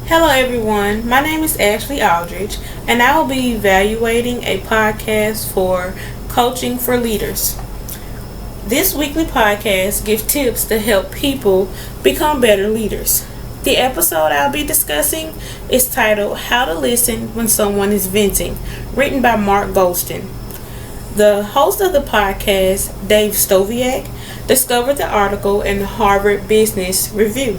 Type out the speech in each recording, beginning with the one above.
Hello, everyone. My name is Ashley Aldridge, and I will be evaluating a podcast for coaching for leaders. This weekly podcast gives tips to help people become better leaders. The episode I'll be discussing is titled How to Listen When Someone is Venting, written by Mark Goldstein. The host of the podcast, Dave Stoviak, discovered the article in the Harvard Business Review.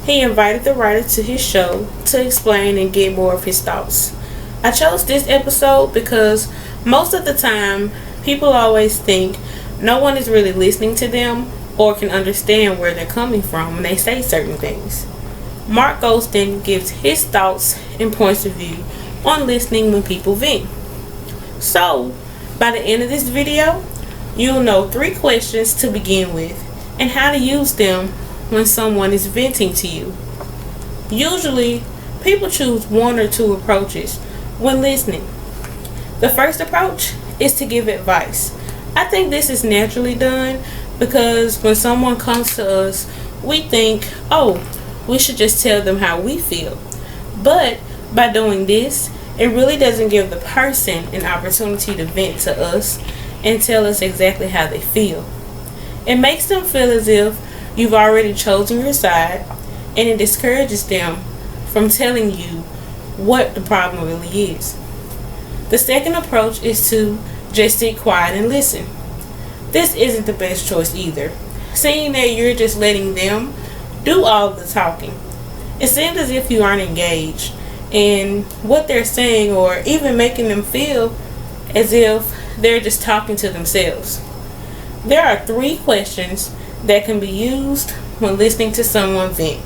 He invited the writer to his show to explain and get more of his thoughts. I chose this episode because most of the time, people always think no one is really listening to them or can understand where they're coming from when they say certain things. Mark Goldstein gives his thoughts and points of view on listening when people vent. So, by the end of this video, you'll know 3 questions to begin with and how to use them when someone is venting to you. Usually, people choose 1 or 2 approaches when listening. The first approach is to give advice. I think this is naturally done because when someone comes to us, we think, we should just tell them how we feel. But by doing this, it really doesn't give the person an opportunity to vent to us and tell us exactly how they feel. It makes them feel as if you've already chosen your side, and it discourages them from telling you what the problem really is. The second approach is to just sit quiet and listen. This isn't the best choice either, seeing that you're just letting them do all of the talking. It seems as if you aren't engaged in what they're saying or even making them feel as if they're just talking to themselves. There are 3 questions that can be used when listening to someone vent.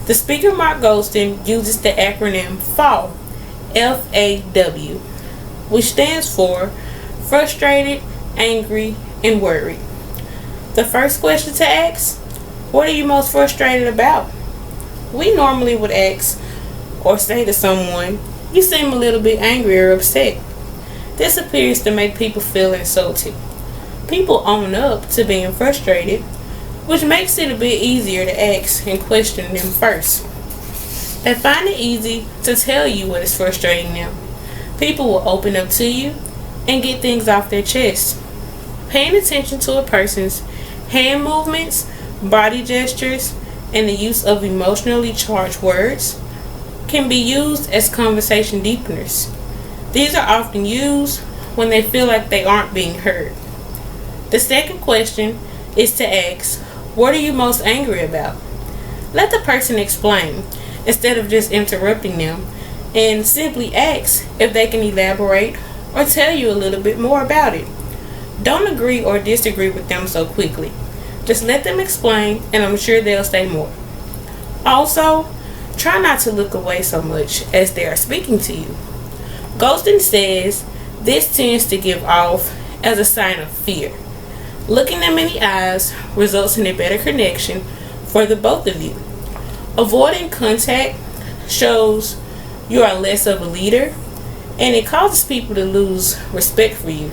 The speaker, Mark Goldstein, uses the acronym FAW, F-A-W, which stands for frustrated, angry, and worried. The first question to ask, what are you most frustrated about? We normally would ask or say to someone, you seem a little bit angry or upset. This appears to make people feel insulted. People own up to being frustrated, which makes it a bit easier to ask and question them first. They find it easy to tell you what is frustrating them. People will open up to you and get things off their chest. Paying attention to a person's hand movements, body gestures, and the use of emotionally charged words can be used as conversation deepeners. These are often used when they feel like they aren't being heard. The second question is to ask, what are you most angry about? Let the person explain instead of just interrupting them, and simply ask if they can elaborate or tell you a little bit more about it. Don't agree or disagree with them so quickly. Just let them explain, and I'm sure they'll say more. Also, try not to look away so much as they are speaking to you. Goldstein says this tends to give off as a sign of fear. Looking them in the eyes results in a better connection for the both of you. Avoiding contact shows you are less of a leader, and it causes people to lose respect for you.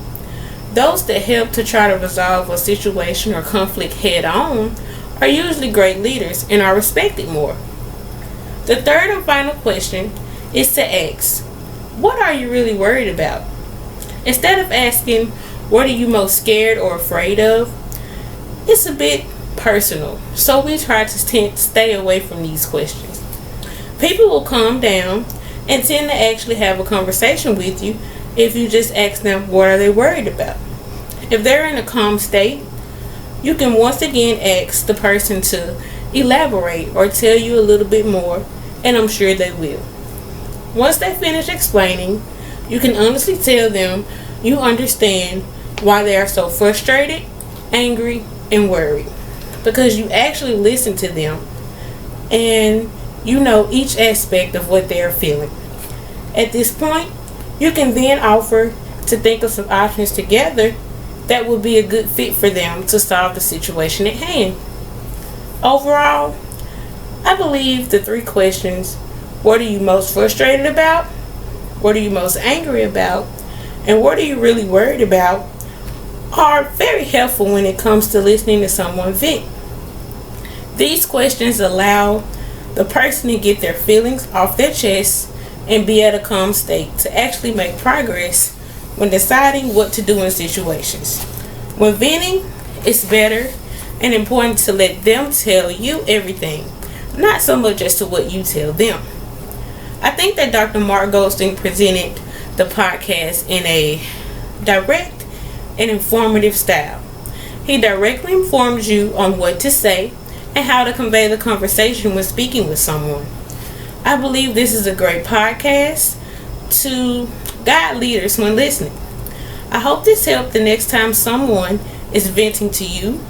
Those that help to try to resolve a situation or conflict head on are usually great leaders and are respected more. The third and final question is to ask, what are you really worried about? Instead of asking, what are you most scared or afraid of? It's a bit personal, so we try to stay away from these questions. People will calm down and tend to actually have a conversation with you if you just ask them what are they worried about. If they're in a calm state, you can once again ask the person to elaborate or tell you a little bit more, and I'm sure they will. Once they finish explaining, you can honestly tell them you understand why they are so frustrated, angry, and worried, because you actually listen to them and you know each aspect of what they are feeling. At this point, you can then offer to think of some options together that would be a good fit for them to solve the situation at hand. Overall, I believe the 3 questions, what are you most frustrated about? What are you most angry about? And what are you really worried about? Are very helpful when it comes to listening to someone vent. These questions allow the person to get their feelings off their chest and be at a calm state to actually make progress when deciding what to do in situations. When venting, it's better and important to let them tell you everything, not so much as to what you tell them. I think that Dr. Mark Goldstein presented the podcast in a direct and informative style. He directly informs you on what to say and how to convey the conversation when speaking with someone. I believe this is a great podcast to guide leaders when listening. I hope this helped the next time someone is venting to you,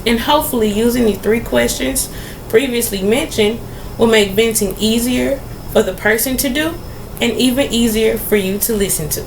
and hopefully using the 3 questions previously mentioned will make venting easier for the person to do and even easier for you to listen to.